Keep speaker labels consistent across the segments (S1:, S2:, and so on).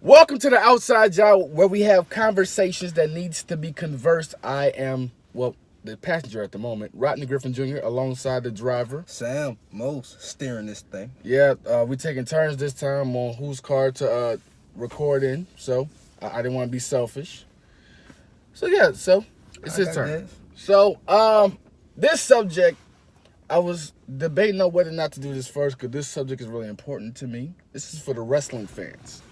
S1: Welcome to the Outside Job, where we have conversations that needs to be conversed. I am, the passenger at the moment, Rodney Griffin Jr., alongside the driver.
S2: Sam, most steering this thing.
S1: Yeah, we taking turns this time on whose car to record in. So I didn't want to be selfish. So it's his turn.
S2: This.
S1: So this subject, I was debating on whether or not to do this first because this subject is really important to me. This is for the wrestling fans.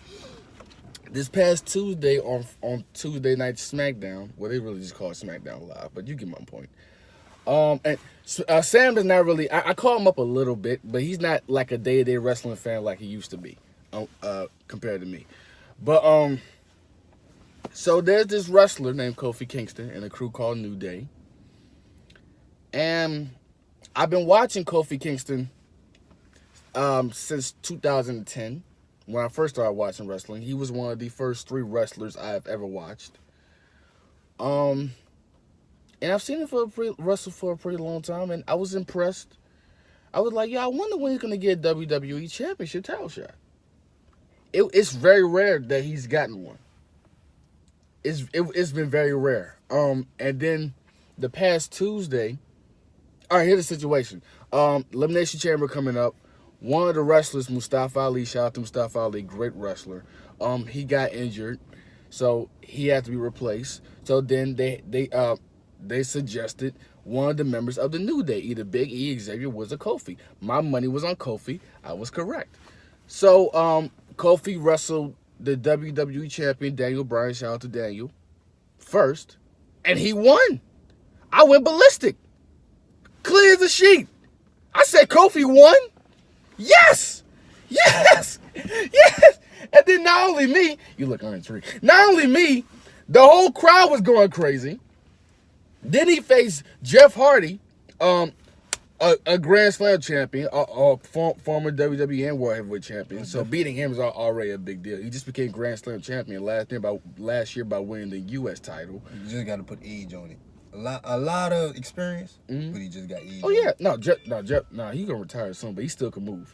S1: This past Tuesday on Tuesday Night SmackDown, well, they really just call it SmackDown Live, but you get my point. Sam is not really. I call him up a little bit, but he's not like a day-to-day wrestling fan like he used to be, compared to me. But so there's this wrestler named Kofi Kingston and a crew called New Day, and I've been watching Kofi Kingston since 2010. When I first started watching wrestling, he was one of the first 3 wrestlers I have ever watched. And I've seen him wrestle for a pretty long time, and I was impressed. I was like, I wonder when he's going to get a WWE Championship title shot. It's very rare that he's gotten one. It's been very rare. And then the past Tuesday, all right, here's the situation. Elimination Chamber coming up. One of the wrestlers, Mustafa Ali, shout out to Mustafa Ali, great wrestler. He got injured, so he had to be replaced. So then they suggested one of the members of the New Day, either Big E, Xavier Woods, or Kofi. My money was on Kofi. I was correct. So Kofi wrestled the WWE champion Daniel Bryan, shout out to Daniel, first, and he won. I went ballistic, clear as a sheet. I said Kofi won. Yes! Yes! Yes! And then not only me, you look intrigued. Not only me, the whole crowd was going crazy. Then he faced Jeff Hardy, a Grand Slam champion, a former WWE and World Heavyweight champion. So beating him is already a big deal. He just became Grand Slam champion last year by winning the U.S. title.
S2: You just got to put age on it. A lot of experience, but he just got age.
S1: Oh yeah, Jeff, he gonna retire soon, but he still can move.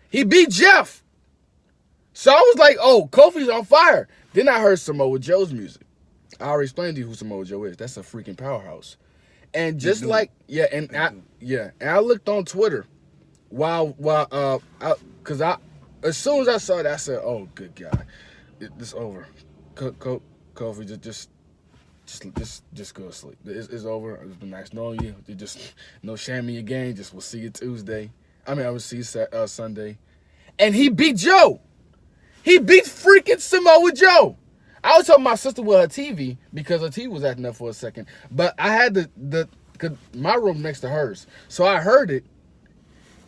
S1: He beat Jeff, so I was like, oh, Kofi's on fire. Then I heard Samoa Joe's music. I already explained to you who Samoa Joe is. That's a freaking powerhouse. And just like and I looked on Twitter because as soon as I saw that, I said, oh, good God, it's over. Kofi just go to sleep. It's over. It's been nice knowing you. You just no shame in your game. Just we'll see you Tuesday. I will see you Sunday. And he beat Joe. He beat freaking Samoa Joe. I was telling my sister with her TV because her TV was acting up for a second. But I had cause my room next to hers, so I heard it.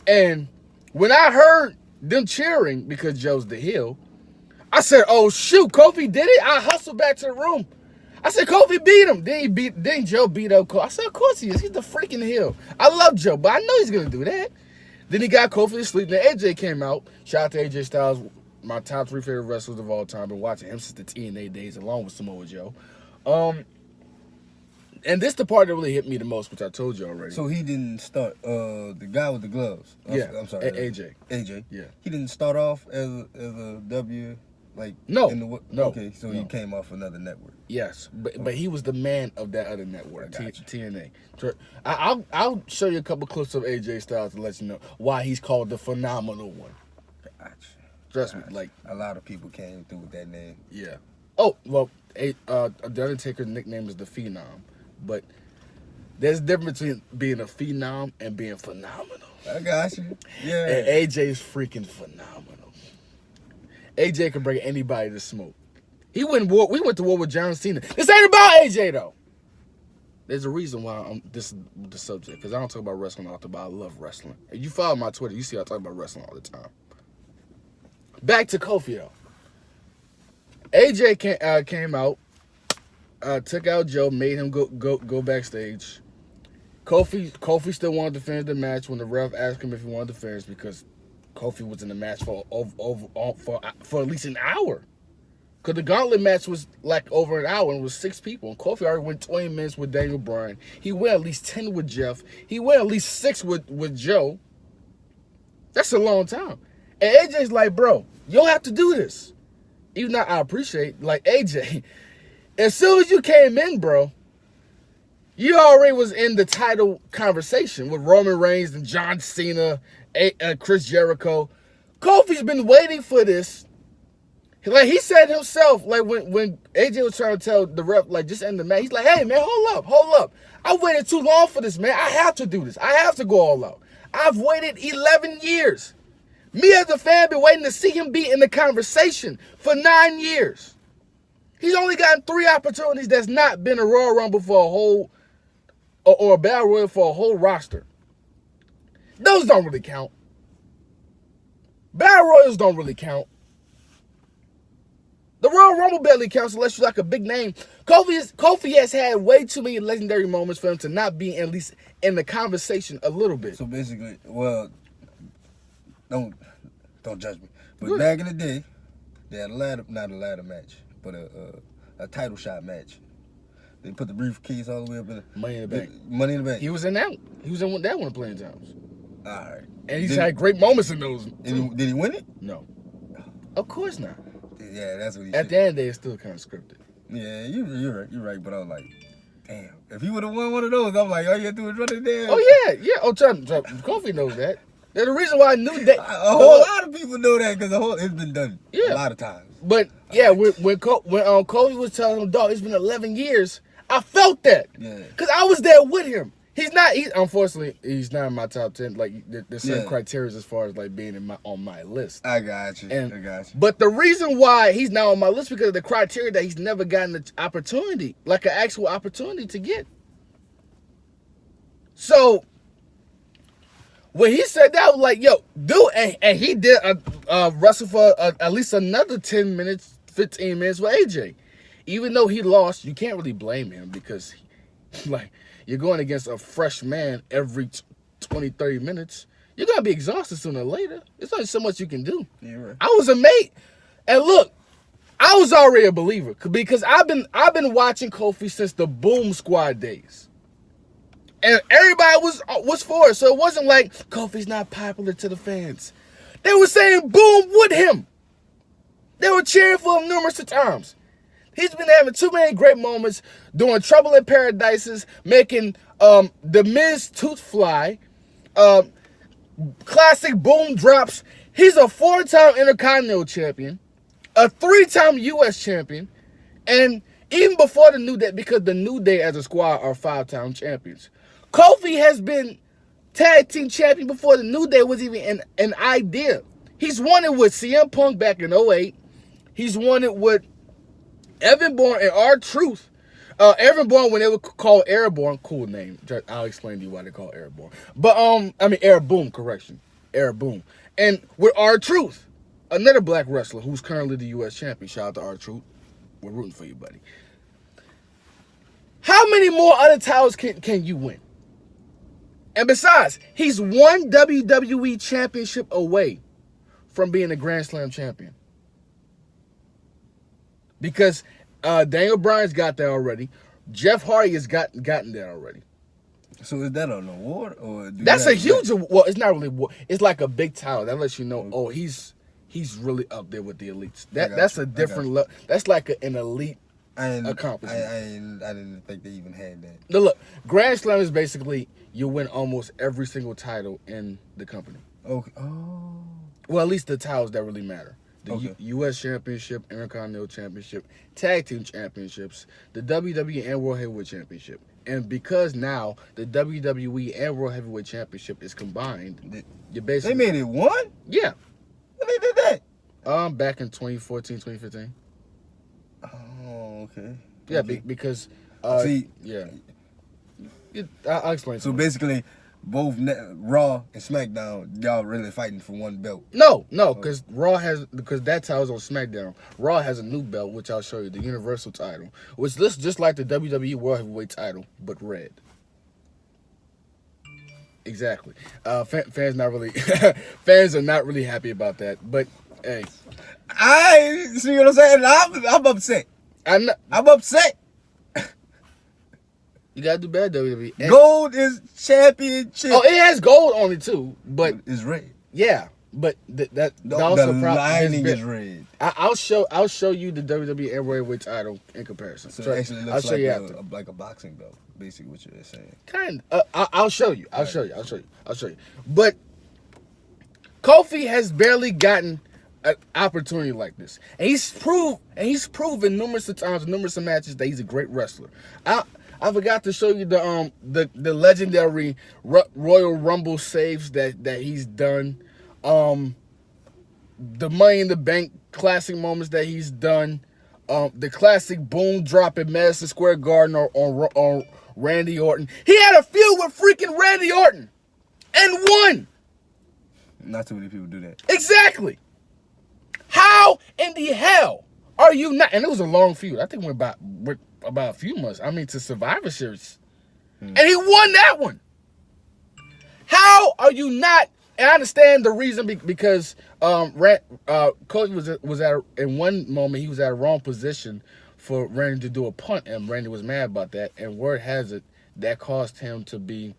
S1: And when I heard them cheering because Joe's the heel, I said, "Oh shoot, Kofi did it!" I hustled back to the room. I said, Kofi beat him. Then Joe beat up Kofi. I said, of course he is. He's the freaking heel. I love Joe, but I know he's going to do that. Then he got Kofi to sleep. Then AJ came out. Shout out to AJ Styles, my top 3 favorite wrestlers of all time. Been watching him since the TNA days, along with Samoa Joe. And this the part that really hit me the most, which I told you already.
S2: So he didn't start, the guy with the gloves. I'm sorry.
S1: AJ.
S2: AJ.
S1: Yeah.
S2: He didn't start off as a W.
S1: No.
S2: Okay, so he came off another network.
S1: Yes, but he was the man of that other network, TNA. I'll show you a couple clips of AJ Styles to let you know why he's called the Phenomenal One.
S2: Gotcha.
S1: Trust me, like
S2: a lot of people came through with that name.
S1: Yeah. Oh well, the Undertaker's nickname is the Phenom, but there's a difference between being a phenom and being phenomenal.
S2: I got you. Yeah.
S1: And AJ's freaking phenomenal. AJ can bring anybody to smoke. We went to war with John Cena. This ain't about AJ though. There's a reason why this is the subject, because I don't talk about wrestling often, but I love wrestling. If you follow my Twitter, you see I talk about wrestling all the time. Back to Kofi though. AJ came out, took out Joe, made him go backstage. Kofi still wanted to finish the match when the ref asked him if he wanted to finish because Kofi was in the match for at least an hour. Because the gauntlet match was like over an hour and it was 6 people. And Kofi already went 20 minutes with Daniel Bryan. He went at least 10 with Jeff. He went at least 6 with Joe. That's a long time. And AJ's like, bro, you don't have to do this. even though I appreciate, like AJ, as soon as you came in, bro, you already was in the title conversation with Roman Reigns and John Cena, Chris Jericho. Kofi's been waiting for this. Like he said himself, like when AJ was trying to tell the rep, like just end the match, he's like, hey man, hold up. I waited too long for this, man. I have to do this. I have to go all out. I've waited 11 years. Me as a fan been waiting to see him be in the conversation for 9 years. He's only gotten 3 opportunities that's not been a Royal Rumble for a whole, or a Battle Royal for a whole roster. Those don't really count. Battle Royals don't really count. The Royal Rumble barely counts unless you're like a big name. Kofi has had way too many legendary moments for him to not be at least in the conversation a little bit.
S2: So basically, well, don't judge me. But back in the day, they had not a ladder match, but a title shot match. They put the briefcase all the way up in the
S1: Money in the Bank.
S2: Money in the Bank.
S1: He was in that. He was in that one playing times.
S2: All right.
S1: And he's had great moments in those.
S2: Did he win it?
S1: No. Of course not.
S2: Yeah, that's what he
S1: At the end of the day, it's still kind of scripted.
S2: Yeah, you're right. But I was like, damn, if he would have won one of those, I'm like, all you gotta do is run it down.
S1: Oh yeah. Oh, Kofi knows that. There's the reason why I knew that.
S2: A whole lot of people know that because it's been done a lot of times.
S1: But yeah, when Kofi was telling him, dog, it's been 11 years, I felt that.
S2: Yeah.
S1: Because I was there with him. Unfortunately, he's not in my top 10. Like, there's certain criteria as far as like being on my list.
S2: I got you.
S1: But the reason why he's not on my list because of the criteria that he's never gotten the opportunity, like an actual opportunity to get. So when he said that, I was like, yo, dude, and he did wrestle for at least another 10 minutes, 15 minutes with AJ. Even though he lost, you can't really blame him because, like, you're going against a fresh man every 20, 30 minutes. You're going to be exhausted sooner or later. There's only so much you can do.
S2: Yeah, right.
S1: I was a mate. And look, I was already a believer because I've been watching Kofi since the Boom Squad days. And everybody was for it. So it wasn't like Kofi's not popular to the fans. They were saying boom with him. They were cheering for him numerous times. He's been having too many great moments, doing Trouble in Paradises, making The Miz tooth fly, classic boom drops. He's a 4-time Intercontinental Champion, a 3-time U.S. Champion, and even before the New Day, because the New Day as a squad are 5-time champions. Kofi has been tag team champion before the New Day was even an idea. He's won it with CM Punk back in 2008. He's won it with Evan Bourne and R-Truth. Evan Bourne, when they were called Airborne, cool name. I'll explain to you why they call it Airborne. But, Air Boom, correction. Air Boom. And with R-Truth, another black wrestler who's currently the U.S. champion. Shout out to R-Truth. We're rooting for you, buddy. How many more other titles can you win? And besides, he's one WWE championship away from being a Grand Slam champion. Because Daniel Bryan's got that already. Jeff Hardy has gotten that already.
S2: So is that an award or?
S1: That's a huge award. Well, it's not really award. It's like a big title that lets you know. Oh, he's really up there with the elites. That's a different level. That's like an elite accomplishment.
S2: I didn't think they even had that.
S1: Now look, Grand Slam is basically you win almost every single title in the company.
S2: Okay. Oh.
S1: Well, at least the titles that really matter. The U.S. Championship, Intercontinental Championship, Tag Team Championships, the WWE and World Heavyweight Championship. And because now the WWE and World Heavyweight Championship is combined, you basically...
S2: They made it one?
S1: Yeah.
S2: When they did that?
S1: Back in 2014, 2015.
S2: Oh, okay.
S1: Yeah, because...
S2: See...
S1: Yeah. I'll explain.
S2: So basically... Both Raw and SmackDown, y'all really fighting for one belt.
S1: No, because because that title's on SmackDown. Raw has a new belt, which I'll show you, the Universal title, which looks just like the WWE World Heavyweight title, but red. Exactly. Fans are not really happy about that. But hey,
S2: I see what I'm saying. I'm upset. I'm upset.
S1: You gotta do better, WWE. And
S2: gold is championship.
S1: Oh, it has gold on it too, but
S2: it's red.
S1: Yeah, but the
S2: lining is red.
S1: I'll show you the WWE Heavyweight title in comparison.
S2: So it actually
S1: I'll
S2: looks
S1: show
S2: like
S1: you after.
S2: like a boxing belt, basically what you're saying.
S1: Kind. I'll show you. I'll show you. But Kofi has barely gotten an opportunity like this, and he's proven numerous times, numerous matches that he's a great wrestler. I forgot to show you the legendary Royal Rumble saves that he's done, the Money in the Bank classic moments that he's done, the classic boom drop at Madison Square Garden on Randy Orton. He had a feud with freaking Randy Orton and won.
S2: Not too many people do that.
S1: Exactly. How in the hell are you not? And it was a long feud. I think it went about a few months. I mean, to Survivor Series. And he won that one. How are you not? And I understand the reason because Coach was at in one moment he was at a wrong position for Randy to do a punt, and Randy was mad about that. And word has it that caused him to be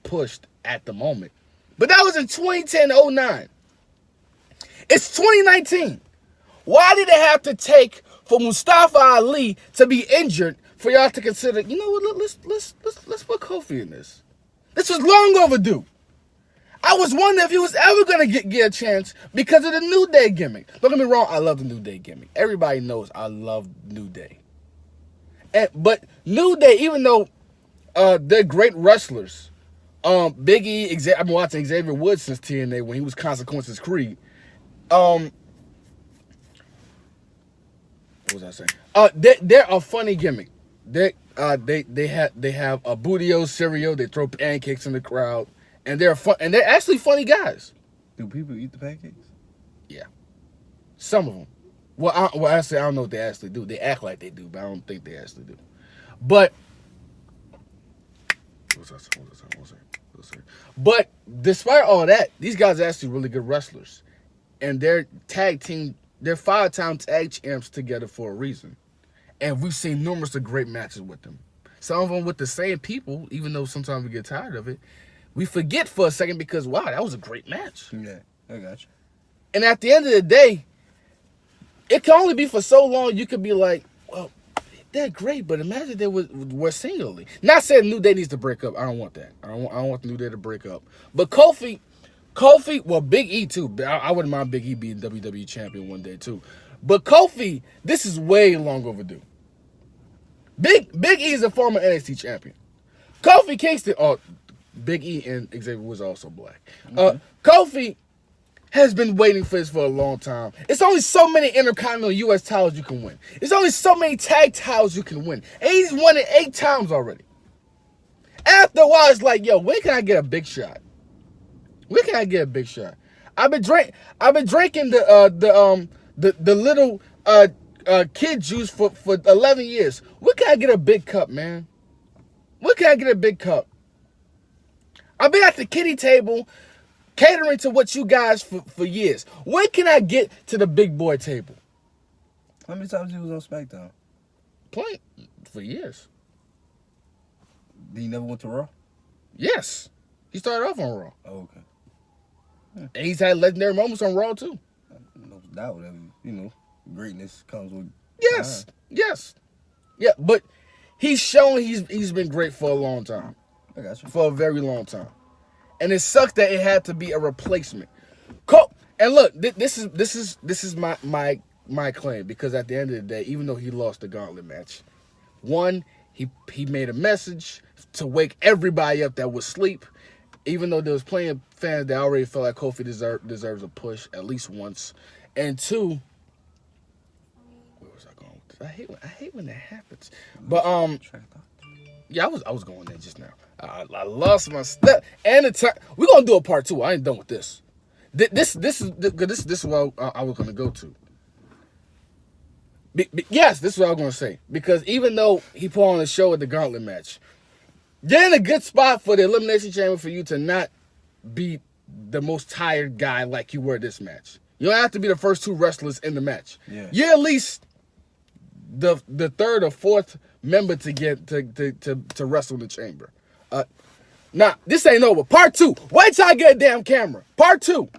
S1: pushed at the moment. But that was in 2010-09. It's 2019. Why did it have to take for Mustafa Ali to be injured for y'all to consider, you know what, let's put Kofi in this. This was long overdue. I was wondering if he was ever going to get a chance because of the New Day gimmick. Don't get me wrong, I love the New Day gimmick. Everybody knows I love New Day. But New Day, even though they're great wrestlers, Big E, I've been watching Xavier Woods since TNA when he was Consequences Creed. What was I saying? They're a funny gimmick. They have a Budio cereal. They throw pancakes in the crowd, and they're fun. And they're actually funny guys.
S2: Do people eat the pancakes?
S1: Yeah, some of them. Well, I don't know what they actually do. They act like they do, but I don't think they actually do. But what was I saying? But despite all that, these guys are actually really good wrestlers, and they're 5-time tag champs together for a reason. And we've seen numerous of great matches with them. Some of them with the same people, even though sometimes we get tired of it. We forget for a second because, wow, that was a great match.
S2: Yeah, I got you.
S1: And at the end of the day, it can only be for so long you could be like, well, they're great, but imagine they were singularly. Not saying New Day needs to break up. I don't want that. I don't want the New Day to break up. But Kofi, well, Big E too. I wouldn't mind Big E being WWE champion one day too. But Kofi, this is way long overdue. Big E is a former NXT champion. Kofi Kingston, Big E and Xavier was also black. Kofi has been waiting for this for a long time. It's only so many Intercontinental U.S. titles you can win. It's only so many tag titles you can win. And he's won it 8 times already. After a while, it's like, yo, when can I get a big shot? When can I get a big shot? I've been drinking the little kid juice for 11 years. When can I get a big cup, man? When can I get a big cup? I've been at the kiddie table catering to what you guys for years. When can I get to the big boy table?
S2: How many times he was on SmackDown?
S1: Plenty. For years.
S2: He never went to Raw?
S1: Yes. He started off on Raw.
S2: Oh, okay.
S1: And he's had legendary moments on Raw, too.
S2: No doubt. Greatness comes with
S1: Yes.
S2: time.
S1: Yes. Yeah, but he's shown he's been great for a long time.
S2: I got you.
S1: For a very long time. And it sucks that it had to be a replacement. And look, this is my claim, because at the end of the day, even though he lost the gauntlet match, one, he made a message to wake everybody up that was asleep, even though there was plenty of fans that already felt like Kofi deserves a push at least once. And two, where was I going with this? I hate when that happens. But yeah, I was going there just now. I lost my step and the time. We're gonna do a part 2. I ain't done with this. This is what I was gonna go to. Yes, this is what I was gonna say, because even though he put on a show at the Gauntlet match, you're in a good spot for the Elimination Chamber for you to not be the most tired guy like you were this match. You don't have to be the first 2 wrestlers in the match. Yeah. You're at least the 3rd or 4th member to get to wrestle in the chamber. Now, this ain't over. Part 2. Wait till I get a damn camera. Part 2.